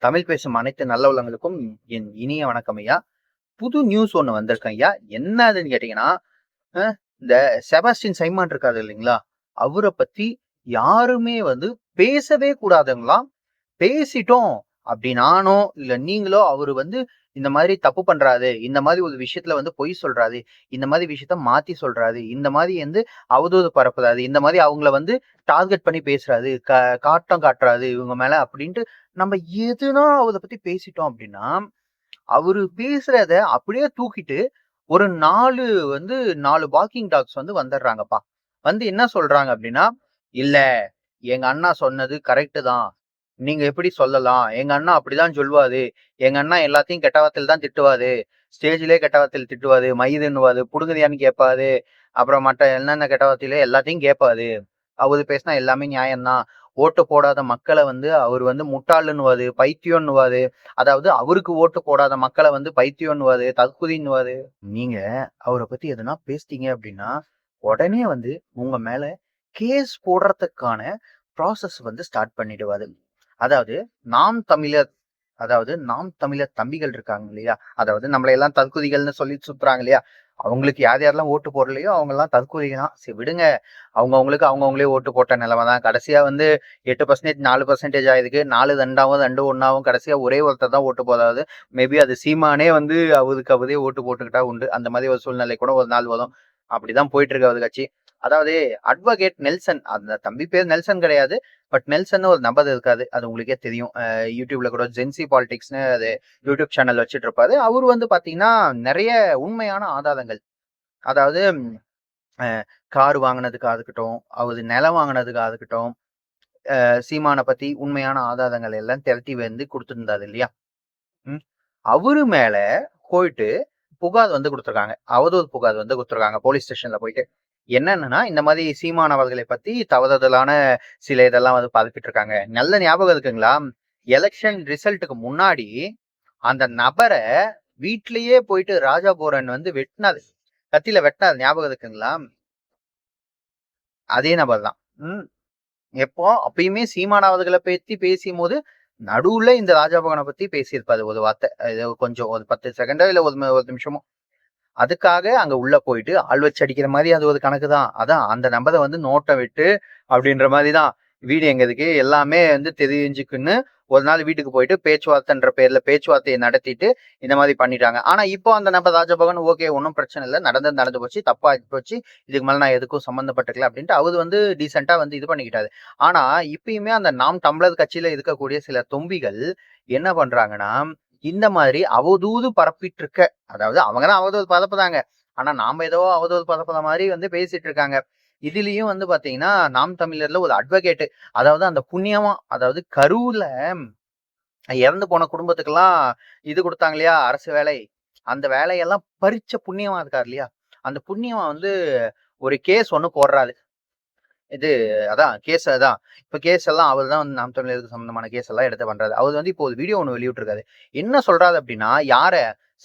தமிழ் பேசும் அனைத்து நல்ல உள்ளங்களுக்கும் என் இனிய வணக்கம் ஐயா. புது நியூஸ் ஒண்ணு வந்திருக்கேன் ஐயா. என்ன அதுன்னு கேட்டீங்கன்னா, இந்த செபாஸ்டின் சைமான் இருக்காரு இல்லைங்களா? அவர பத்தி யாருமே பேசவே கூடாதுங்களாம். பேசிட்டோம் அப்படின்னானோ, இல்ல நீங்களோ அவரு இந்த மாதிரி தப்பு பண்றாரு. இந்த மாதிரி ஒரு விஷயத்துல பொய் சொல்றாரு. இந்த மாதிரி விஷயத்த மாத்தி சொல்றாரு. இந்த மாதிரி அவதூறு பரப்புறாரு. இந்த மாதிரி அவங்கள டார்கெட் பண்ணி பேசுறாரு. காட்டம் காட்டுறாரு இவங்க மேல அப்படின்ட்டு நம்ம எதுனா அவர பத்தி பேசிட்டோம் அப்படின்னா, அவரு பேசுறத அப்படியே தூக்கிட்டு ஒரு 4 4 வாக்கிங் டாக்ஸ் வந்துடுறாங்கப்பா. என்ன சொல்றாங்க அப்படின்னா, "இல்ல எங்க அண்ணா சொன்னது கரெக்ட் தான். நீங்க எப்படி சொல்லலாம்? எங்க அண்ணா அப்படிதான் சொல்வாரு. எங்க அண்ணா எல்லாத்தையும் கெட்ட வார்த்தையில தான் திட்டுவாரு. ஸ்டேஜ்லயே கெட்ட வார்த்தையில திட்டுவாரு. மயிறுன்னுவாரு, புடுங்குறியான்னு கேட்பாரு. அப்புறம் மற்ற என்னென்ன கெட்ட வார்த்தையில எல்லாத்தையும் கேட்பாரு. அவரு பேசினா எல்லாமே நியாயம் தான். ஓட்டு போடாத மக்கள அவரு முட்டாளுன்னுவாரு, பைத்தியம்ன்னுவாரு. அதாவது அவருக்கு ஓட்டு போடாத மக்கள பைத்தியம்ன்னுவாரு, தற்குறின்னுவாரு. நீங்க அவர பத்தி எதனா பேசிட்டீங்க அப்படின்னா, உடனே உங்க மேல கேஸ் போடுறதுக்கான ப்ராசஸ் ஸ்டார்ட் பண்ணிடுவாரு. அதாவது நாம் தமிழர் நாம் தமிழர் தம்பிகள் இருக்காங்க இல்லையா? அதாவது நம்மள எல்லாம் தற்குறிகள்னு சொல்லி சுத்துறாங்க இல்லையா? அவங்களுக்கு யார் யாரெல்லாம் ஓட்டு போடலையோ அவங்க எல்லாம் தற்குறிங்க தான். சரி விடுங்க. அவங்கவங்களுக்கு அவங்கவங்களே ஓட்டு போட்ட நிலைமை தான். கடைசியா 8% 4% ஆயிருக்கு. 4 2ஆவும் 2 1ஆவும் கடைசியா ஒரே ஒருத்தர் தான் ஓட்டு போடாது. மேபி அது சீமானே அவருக்கு அவரே ஓட்டு போட்டுக்கிட்டா உண்டு. அந்த மாதிரி ஒரு சூழ்நிலை கூட ஒரு நாள் வரும். அப்படிதான் போயிட்டு இருக்கு அவரு கட்சி. அதாவது அட்வொகேட் நெல்சன், அந்த தம்பி பேர் நெல்சன் கிடையாது. பட் நெல்சன் ஒரு நபர் இருக்காது. அது உங்களுக்கே தெரியும். யூடியூப்ல கூட ஜென்சி பாலிடிக்ஸ்னு அது யூடியூப் சேனல் வச்சுட்டு இருப்பாரு. அவரு பாத்தீங்கன்னா நிறைய உண்மையான ஆதாரங்கள், அதாவது கார் வாங்கினதுக்காக இருக்கட்டும், அவரு நிலம் வாங்கினதுக்காக இருக்கட்டும், சீமான பத்தி உண்மையான ஆதாரங்கள் எல்லாம் திரட்டி கொடுத்திருந்தாரு இல்லையா? அவரு மேல போயிட்டு புகார் கொடுத்திருக்காங்க. அவதூறு புகார் கொடுத்திருக்காங்க போலீஸ் ஸ்டேஷன்ல போயிட்டு. என்னன்னா, இந்த மாதிரி சீமான் அவர்களை பத்தி தவறுதலான சில இதெல்லாம் பரப்பிட்டு இருக்காங்க. நல்ல ஞாபகம் இருக்குங்களா? எலெக்ஷன் ரிசல்ட்டுக்கு முன்னாடி அந்த நபரை வீட்லயே போயிட்டு ராஜா போரன் வெட்டினாரு. கத்தியில வெட்டினாரு. ஞாபகம் இருக்குங்களா? அதே நபர் தான். எப்போ அப்பயுமே சீமான் அவர்களை பத்தி பேசும் போது நடுவுல இந்த ராஜாபவனை பத்தி பேசியிருப்பாரு ஒரு வார்த்தை. கொஞ்சம் ஒரு 10 செகண்டோ இல்ல ஒரு நிமிஷமோ. அதுக்காக அங்க உள்ள போயிட்டு ஆள் வச்சு அடிக்கிற மாதிரி அது ஒரு கணக்கு தான். அதான் அந்த நம்பரை நோட்டை விட்டு அப்படின்ற மாதிரிதான். வீடு எங்க இருக்கு எல்லாமே தெரிஞ்சுக்குன்னு ஒரு நாள் வீட்டுக்கு போயிட்டு பேச்சுவார்த்தைன்ற பேர்ல பேச்சுவார்த்தையை நடத்திட்டு இந்த மாதிரி பண்ணிட்டாங்க. ஆனா இப்போ அந்த நபர் ராஜபவன் ஓகே, ஒன்றும் பிரச்சனை இல்லை, நடந்து போச்சு, தப்பா போச்சு, இதுக்கு மேல நான் எதுக்கும் சம்மந்தப்பட்டுக்கல அப்படின்ட்டு அவரு டீசெண்டா இது பண்ணிக்கிட்டாரு. ஆனா இப்பயுமே அந்த நாம் தமிழர் கட்சியில இருக்கக்கூடிய சில தொம்பிகள் என்ன பண்றாங்கன்னா, இந்த மாதிரி அவதூறு பரப்பிட்டு இருக்க, அதாவது அவங்கதான் அவதூறு பரப்புறாங்க, ஆனா நாம ஏதோ அவதூறு பரப்புற மாதிரி பேசிட்டு இருக்காங்க. இதுலயும் பாத்தீங்கன்னா நாம் தமிழர்ல ஒரு அட்வொகேட், அதாவது அந்த புண்ணியமா, அதாவது கரூர்ல இறந்து போன குடும்பத்துக்கெல்லாம் இது கொடுத்தாங்க இல்லையா, அரசு வேலை, அந்த வேலையெல்லாம் பறிச்ச புண்ணியமா இருக்காரு இல்லையா, அந்த புண்ணியமா ஒரு கேஸ் ஒண்ணு போடுறாரு. இது அதான் கேஸ். அதான் இப்ப கேஸ் எல்லாம் அவர் தான் நாம் தமிழருக்கு சம்பந்தமான கேஸ் எல்லாம் எடுத்து பண்றாரு. அவர் இப்போ ஒரு வீடியோ ஒண்ணு வெளியிட்டிருக்காரு. என்ன சொல்றாரு அப்படின்னா, யார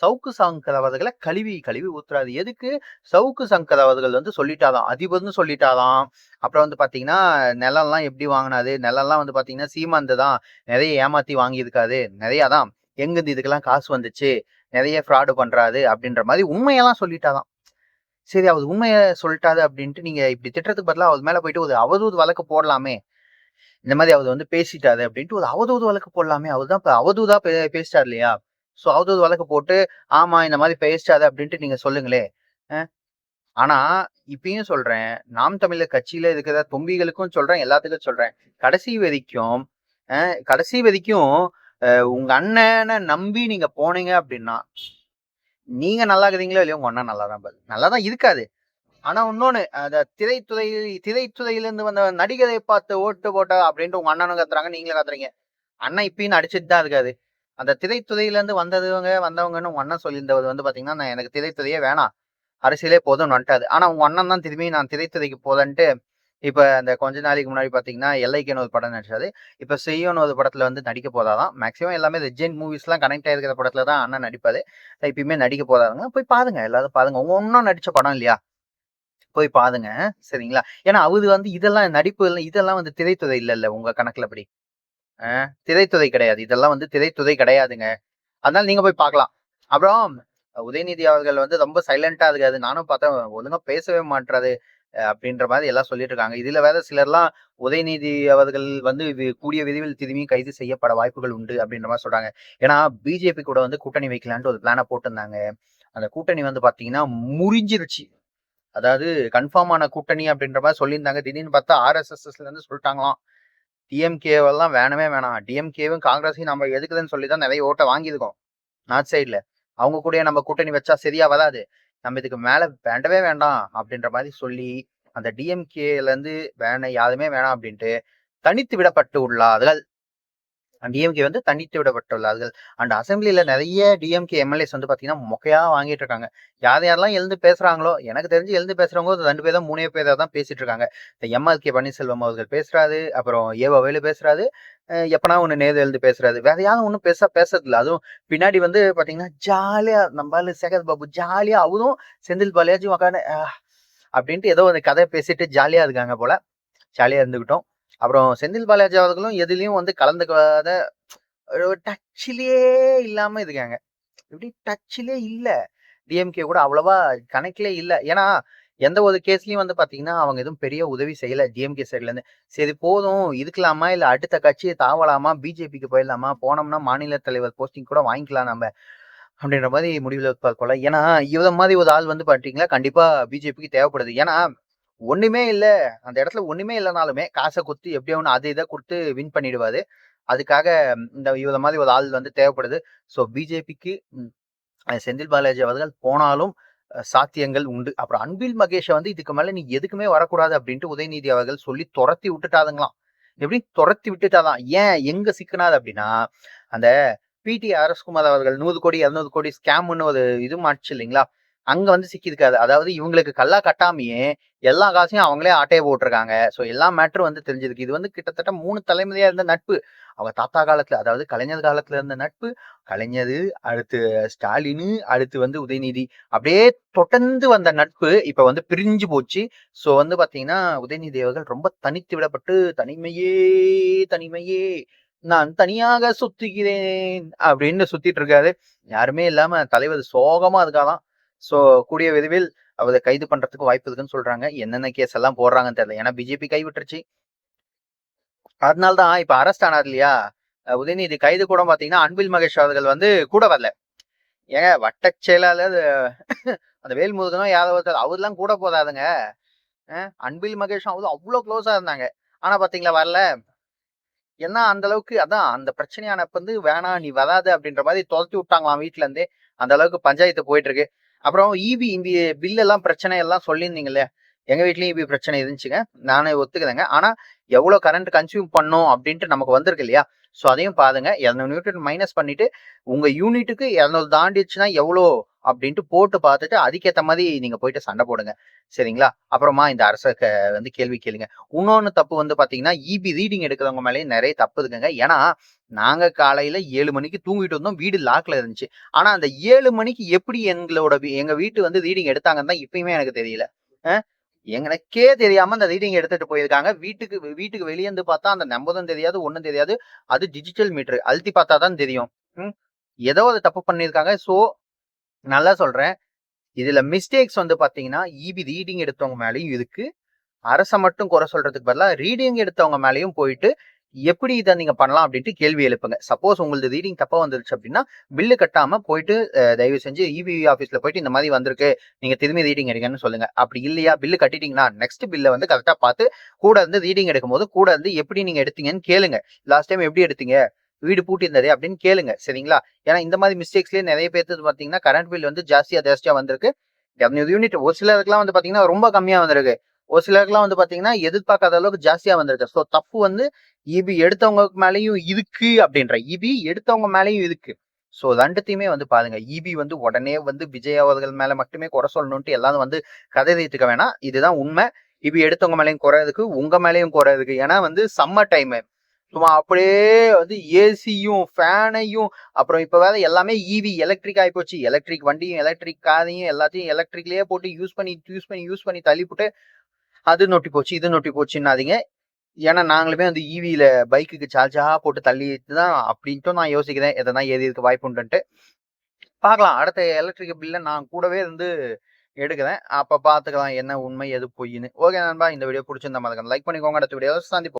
சவுக்கு சங்கர் அவர்களை கழுவி கழுவி ஊத்துறாரு. எதுக்கு? சவுக்கு சங்கர் அவர்கள் சொல்லிட்டாராம், அதிபர்னு சொல்லிட்டாராம். அப்புறம் பாத்தீங்கன்னா நிலம்லாம் எப்படி வாங்கினாரு, நிலம்லாம் பாத்தீங்கன்னா சீமாந்து தான் நிறைய ஏமாத்தி வாங்கியிருக்காரு, நிறைய தான், எங்கிருந்து இதுக்கெல்லாம் காசு வந்துச்சு, நிறைய ஃப்ராடு பண்றாரு அப்படின்ற மாதிரி உண்மையெல்லாம் சொல்லிட்டாராம். சரி, அவர் உண்மையை சொல்லிட்டாரு அப்படின்ட்டு நீங்க இப்படி திட்டத்துக்கு பதிலா அவர் மேல போயிட்டு ஒரு அவதூறு வழக்கு போடலாமே. இந்த மாதிரி அவர் பேசிட்டாரு அப்படின்ட்டு ஒரு அவதூறு வழக்கு போடலாமே. அவர் தான் இப்ப அவதூறா பேசிட்டாரு இல்லையா? சோ அவதூறு வழக்கு போட்டு ஆமா இந்த மாதிரி பேசிட்டாரு அப்படின்ட்டு நீங்க சொல்லுங்களே. ஆனா இப்பயும் சொல்றேன், நாம் தமிழர் கட்சியில இருக்கிற தொம்பிகளுக்கும் சொல்றேன், எல்லாத்துக்கும் சொல்றேன், கடைசி வரைக்கும் கடைசி வரைக்கும் உங்க அண்ணனை நம்பி நீங்க போனீங்க அப்படின்னா, நீங்க நல்லா இருக்கிறீங்களோ இல்லையோ, உங்க அண்ணன் நல்லாதான் இருக்காது. ஆனா இன்னொன்னு, அந்த திரைத்துறையிலிருந்து வந்த நடிகரை பார்த்து ஓட்டு போட்டா அப்படின்ட்டு உங்க அண்ணனும் கத்துறாங்க, நீங்களும் கத்துறீங்க. அண்ணன் இப்பயும் நடிச்சுட்டு தான் இருக்காது. அந்த திரைத்துறையில இருந்து வந்தவங்கன்னு உங்க அண்ணன் சொல்லியிருந்தவர் பாத்தீங்கன்னா, நான் எனக்கு திரைத்துறையே வேணாம், அரசியலே போதும்னு வந்துட்டாது. ஆனா உங்க அண்ணன் தான் திரும்பி நான் திரைத்துறைக்கு போதன்ட்டு இப்ப அந்த கொஞ்ச நாளைக்கு முன்னாடி பாத்தீங்கன்னா எல்ஐக்கேன்னு ஒரு படம் நடிச்சாரு. இப்ப செய்யோன்னு ஒரு படத்துல நடிக்க போதாதான். மேக்சிமம் எல்லாமே ரெஜெண்ட் மூவிஸ் எல்லாம் கனெக்ட் ஆயிருக்கிற படத்துல தான் அண்ணன் நடிப்பாரு. இப்பயுமே நடிக்க போதாதுங்க. போய் பாருங்க, எல்லாரும் பாருங்க. உங்க ஒன்னும் நடிச்ச படம் இல்லையா, போய் பாருங்க. சரிங்களா? ஏன்னா அவரு இதெல்லாம் நடிப்பு இதெல்லாம் திரைத்துறை இல்ல உங்க கணக்குல அப்படி. திரைத்துறை கிடையாது. இதெல்லாம் வந்து திரைத்துறை கிடையாதுங்க. அதனால நீங்க போய் பார்க்கலாம். அப்புறம் உதயநிதி அவர்கள் வந்து ரொம்ப சைலண்டா இருக்காது. நானும் பார்த்தேன் ஒழுங்கா பேசவே மாட்றாரு அப்படின்ற மாதிரி எல்லாம் சொல்லிட்டு இருக்காங்க. இதுல வேற சிலர்லாம் உதயநிதி அவர்கள் வந்து இது கூடிய விரைவில் திரும்பியும் கைது செய்யப்பட வாய்ப்புகள் உண்டு அப்படின்ற மாதிரி சொல்றாங்க. ஏன்னா பிஜேபி கூட வந்து கூட்டணி வைக்கலான்ட்டு ஒரு பிளான போட்டிருந்தாங்க. அந்த கூட்டணி வந்து பாத்தீங்கன்னா முறிஞ்சிருச்சு. அதாவது கன்ஃபார்மான கூட்டணி அப்படின்ற மாதிரி சொல்லியிருந்தாங்க. திடீர்னு பார்த்தா ஆர்எஸ்எஸ்ல இருந்து சொல்லிட்டாங்களாம் டிஎம்கேவெல்லாம் வேணவே வேணாம். டிஎம்கேவும் காங்கிரஸையும் நம்ம எதுக்குதுன்னு சொல்லி தான் நிறைய ஓட்டை வாங்கியிருக்கோம் நார்த் சைட்ல. அவங்க கூட நம்ம கூட்டணி வச்சா சரியா வராது. நம்ம இதுக்கு மேல வேண்டவே வேண்டாம் அப்படின்ற மாதிரி சொல்லி அந்த டிஎம்கேல இருந்து யாருமே வேணாம் அப்படின்ட்டு தனித்து விடப்பட்டு உள்ளார்கள். டிஎம்கே வந்து தனித்து விடப்பட்டுள்ளார்கள். அண்ட் அசம்பிளில நிறைய டிஎம்கே எம்எல்ஏஸ் வந்து பாத்தீங்கன்னா மொக்கையா வாங்கிட்டு இருக்காங்க. யாரெல்லாம் எழுந்து பேசுறாங்களோ, எனக்கு தெரிஞ்சு எழுந்து பேசுறவங்க 2 பேர் தான் 3 பேரா தான் பேசிட்டு இருக்காங்க. இந்த எம்ஆர்கே பன்னீர்செல்வம் அவர்கள் பேசுறாரு, அப்புறம் ஏவவேலு பேசுறாரு, எப்பனா ஒண்ணு நேரு எழுந்து பேசுறாரு. வேற யாரும் ஒன்றும் பேசுறது இல்ல. அதுவும் பின்னாடி வந்து பாத்தீங்கன்னா ஜாலியா நம்மளால சேகர் பாபு ஜாலியா அவரும் செந்தில் பாலாஜி உட்காந்து அப்படின்ட்டு ஏதோ ஒரு கதை பேசிட்டு ஜாலியா இருக்காங்க போல. ஜாலியா இருந்துகிட்டோம். அப்புறம் செந்தில் பாலாஜி அவர்களும் எதுலயும் வந்து கலந்துக்காத டச்சிலேயே இல்லாம இருக்காங்க. இப்படி டச்சிலே இல்ல. டிஎம்கே கூட அவ்வளவா கணக்கிலே இல்ல. ஏன்னா எந்த ஒரு கேஸ்லயும் வந்து பாத்தீங்கன்னா அவங்க எதுவும் பெரிய உதவி செய்யல டிஎம்கே சைட்ல இருந்து. சரி போதும் இருக்கலாமா இல்ல அடுத்த கட்சியை தாவலாமா, பிஜேபிக்கு போயிடலாமா, போனோம்னா மாநில தலைவர் போஸ்டிங் கூட வாங்கிக்கலாம் நம்ம அப்படின்ற மாதிரி முடிவில் இருப்பார் போல. ஏன்னா இவர மாதிரி ஒரு ஆள் வந்து பாத்தீங்கன்னா கண்டிப்பா பிஜேபிக்கு தேவைப்படுது. ஏன்னா ஒண்ணுமே இல்ல, அந்த இடத்துல ஒண்ணுமே இல்லைனாலுமே காசை குத்து எப்படியோ ஒண்ணு அது இதை கொடுத்து வின் பண்ணிடுவாரு. அதுக்காக இந்த இவர மாதிரி ஒரு ஆள் வந்து தேவைப்படுது. ஸோ பிஜேபிக்கு செந்தில் பாலாஜி அவர்கள் போனாலும் சாத்தியங்கள் உண்டு. அப்புறம் அன்பில் மகேஷை வந்து இதுக்கு மேல நீ எதுக்குமே வரக்கூடாது அப்படின்ட்டு உதயநிதி அவர்கள் சொல்லி துரத்தி விட்டுட்டாதுங்களாம். எப்படி துரத்தி விட்டுட்டாதான். ஏன் எங்க சிக்கினாது அப்படின்னா அந்த பிடி அரசகுமார் அவர்கள் 100 கோடி 200 கோடி ஸ்கேம்னு ஒரு இது மாட்டுச்சு இல்லைங்களா, அங்க வந்து சிக்கியிருக்காது. அதாவது இவங்களுக்கு கல்லா கட்டாமையே எல்லா காசையும் அவங்களே ஆட்டையை போட்டிருக்காங்க. ஸோ எல்லா மேட்டரும் வந்து தெரிஞ்சிருக்கு. இது வந்து கிட்டத்தட்ட 3 தலைமுறையா இருந்த நட்பு. அவங்க தாத்தா காலத்துல, அதாவது கலைஞர் காலத்துல இருந்த நட்பு, கலைஞர் அடுத்து ஸ்டாலின் அடுத்து வந்து உதயநிதி அப்படியே தொடர்ந்து வந்த நட்பு இப்ப வந்து பிரிஞ்சு போச்சு. ஸோ வந்து பாத்தீங்கன்னா உதயநிதி அவர்கள் ரொம்ப தனித்து விடப்பட்டு தனிமையே தனிமையே நான் தனியாக சுத்துகிறேன் அப்படின்னு சுத்திட்டு இருக்காரு. யாருமே இல்லாம தலைவர் சோகமா இருக்காதான். சோ கூடிய விரைவில் அவரை கைது பண்றதுக்கு வாய்ப்பு இருக்குன்னு சொல்றாங்க. என்னென்ன கேஸ் எல்லாம் போடுறாங்கன்னு தெரியல. ஏன்னா பிஜேபி கைவிட்டுருச்சு. அதனால்தான் இப்ப அரெஸ்ட் ஆனார் இல்லையா உதயநிதி, கைது கூட பாத்தீங்கன்னா அன்பில் மகேஷ் அவர்கள் வந்து கூட வரல. ஏங்க வட்ட செயலாளர் அந்த வேல்முருகனும் யாதவ் அவர்லாம் கூட போதாதுங்க. அன்பில் மகேஷும் அவ்வளவு க்ளோஸா இருந்தாங்க. ஆனா பாத்தீங்களா வரல. ஏன்னா அந்த அளவுக்கு அதான் அந்த பிரச்சனையானப்ப வந்து வேணாம் நீ வராது அப்படின்ற மாதிரி துரத்தி விட்டாங்களாம் வீட்டுல இருந்தே. அந்த அளவுக்கு பஞ்சாயத்து போயிட்டு இருக்கு. அப்புறம் இபி இந்த பில் எல்லாம் பிரச்சனை எல்லாம் சொல்லியிருந்தீங்கல்ல, எங்க வீட்லயும் இபி பிரச்சனை இருந்துச்சுங்க, நானே ஒத்துக்கிறேங்க. ஆனா எவ்வளவு கரண்ட் கன்சியூம் பண்ணும் அப்படின்ட்டு நமக்கு வந்திருக்கு இல்லையா, ஸோ அதையும் பாருங்க. 200 நியூட்டன் மைனஸ் பண்ணிட்டு உங்க யூனிட்டுக்கு 200 தாண்டிடுச்சுன்னா எவ்வளோ அப்படின்ட்டு போட்டு பார்த்துட்டு அதுக்கேற்ற மாதிரி நீங்க போயிட்டு சண்டை போடுங்க, சரிங்களா? அப்புறமா இந்த அரச வந்து கேள்வி கேளுங்க. இன்னொன்னு தப்பு வந்து பாத்தீங்கன்னா இபி ரீடிங் எடுக்கிறவங்க மேலேயும் நிறைய தப்பு இருக்குங்க. ஏன்னா நாங்க காலையில 7 மணிக்கு தூங்கிட்டு இருந்தோம், வீடு லாக்ல இருந்துச்சு. ஆனா அந்த 7 மணிக்கு எப்படி எங்க வீட்டு வந்து ரீடிங் எடுத்தாங்கன்னு தான் இப்பயுமே எனக்கு தெரியல. எனக்கே தெரியாம அந்த ரீடிங் எடுத்துட்டு போயிருக்காங்க. வீட்டுக்கு வெளியே இருந்து பார்த்தா அந்த நம்பரும் தெரியாது, ஒண்ணும் தெரியாது. அது டிஜிட்டல் மீட்டர் அழுத்தி பார்த்தா தான் தெரியும். ஏதோ அதை தப்பு பண்ணிருக்காங்க. சோ நல்லா சொல்றேன், இதுல மிஸ்டேக்ஸ் வந்து பாத்தீங்கன்னா இபி ரீடிங் எடுத்தவங்க மேலேயும் இருக்கு. அரச மட்டும் குறை சொல்றதுக்கு பதிலா ரீடிங் எடுத்தவங்க மேலேயும் போயிட்டு எப்படி இதை நீங்க பண்ணலாம் அப்படின்ட்டு கேள்வி எழுப்புங்க. சப்போஸ் உங்களுக்கு ரீடிங் தப்பா வந்துருச்சு அப்படின்னா பில்லு கட்டாம போயிட்டு தயவு செஞ்சு இபி ஆஃபீஸ்ல போயிட்டு இந்த மாதிரி வந்திருக்கு, நீங்க திரும்பி ரீடிங் எடுங்கன்னு சொல்லுங்க. அப்படி இல்லையா பில்லு கட்டிட்டீங்கன்னா நெக்ஸ்ட் பில்லை வந்து கரெக்டா பார்த்து கூட இருந்து ரீடிங் எடுக்கும் போது கூட இருந்து எப்படி நீங்க எடுத்தீங்கன்னு கேளுங்க. லாஸ்ட் டைம் எப்படி எடுத்தீங்க, வீடு பூட்டி இருந்தது அப்படின்னு கேளுங்க, சரிங்களா? ஏன்னா இந்த மாதிரி மிஸ்டேக்ஸ்லயே நிறைய பேருக்கு பாத்தீங்கன்னா கரண்ட் பில் வந்து ஜாஸ்தியா வந்திருக்கு. 200 யூனிட் ஒரு சிலருக்குலாம் வந்து பாத்தீங்கன்னா ரொம்ப கம்மியா வந்திருக்கு. ஒரு சிலருக்குலாம் வந்து பாத்தீங்கன்னா எதிர்பார்க்காத அளவுக்கு ஜாஸ்தியா வந்திருக்கு. ஸோ தப்பு வந்து இபி எடுத்தவங்களுக்கு மேலேயும் இருக்கு அப்படின்ற, இபி எடுத்தவங்க மேலேயும் இருக்கு. ஸோ ரெண்டுத்தையுமே வந்து பாருங்க. இபி வந்து உடனே வந்து விஜய் அவர்கள் மேல மட்டுமே குறை சொல்லணும்ட்டு எல்லாரும் வந்து கதை தீர்த்துக்க வேணாம். இதுதான் உண்மை. இபி எடுத்தவங்க மேலேயும் குறை இருக்கு, உங்க மேலேயும் குறை இருக்கு. ஏன்னா வந்து சம்மர் டைம் சும்மா அப்படியே வந்து ஏசியும் ஃபேனையும் அப்புறம் இப்ப வேற எல்லாமே இவி எலக்ட்ரிக் ஆயிப்போச்சு. எலக்ட்ரிக் வண்டியும் எலக்ட்ரிக் காரையும் எல்லாத்தையும் எலக்ட்ரிக்லயே போட்டு யூஸ் பண்ணி தள்ளி போட்டு அது நொட்டி போச்சு இது நொட்டி போச்சுன்னாதீங்க. ஏன்னா நாங்களுமே வந்து ஈவியில பைக்குக்கு சார்ஜா போட்டு தள்ளிட்டு தான் அப்படின்ட்டு நான் யோசிக்கிறேன். எதனா ஏறி இருக்க வாய்ப்பு உண்டுன்ட்டு. பார்க்கலாம். அடுத்த எலக்ட்ரிக் பில்ல நான் கூடவே இருந்து எடுக்கிறேன். அப்ப பார்த்துக்கலாம் என்ன உண்மை எது பொய்ன்னு. ஓகே நண்பா, இந்த வீடியோ புடிச்சிருந்தா மறக்காம லைக் பண்ணிக்கோங்க. அடுத்த வீடியோல சந்திப்போம்.